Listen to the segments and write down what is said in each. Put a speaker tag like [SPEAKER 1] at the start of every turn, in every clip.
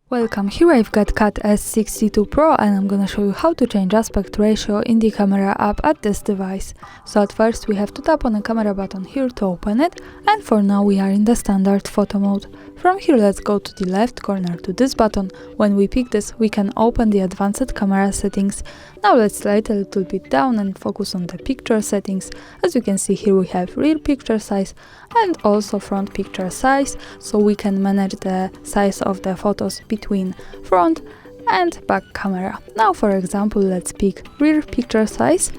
[SPEAKER 1] Welcome, here I've got CAT S62 Pro and I'm gonna show you how to change aspect ratio in the camera app at this device. So at first we have to tap on the camera button here to open it, and for now we are in the standard photo mode. From here let's go to the left corner to this button. When we pick this we can open the advanced camera settings. Now let's slide a little bit down and focus on the picture settings. As you can see here we have rear picture size and also front picture size, so we can manage the size of the photos between front and back camera. Now for example let's pick rear picture size,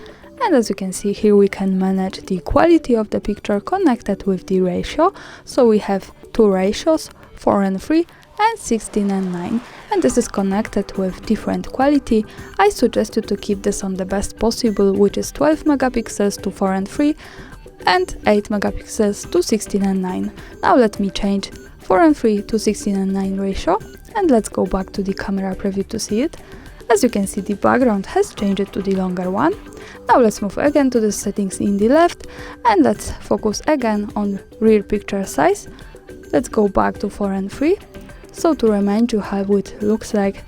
[SPEAKER 1] and as you can see here we can manage the quality of the picture connected with the ratio. So we have two ratios, 4:3 and 16:9, and this is connected with different quality. I suggest you to keep this on the best possible, which is 12 megapixels to 4:3 and 8 megapixels to 16:9. Now let me change 4:3 to 16:9 ratio, and let's go back to the camera preview to see it. As you can see, the background has changed to the longer one. Now let's move again to the settings in the left and let's focus again on rear picture size. Let's go back to 4:3. So to remind you how it looks like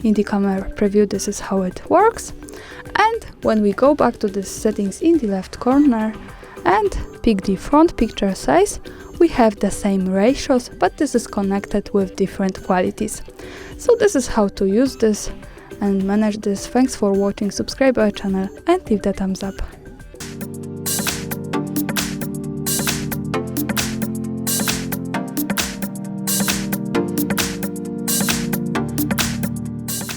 [SPEAKER 1] in the camera preview, this is how it works. And when we go back to the settings in the left corner and pick the front picture size, we have the same ratios, but this is connected with different qualities. So this is how to use this and manage this. Thanks for watching, subscribe our channel and leave the thumbs up.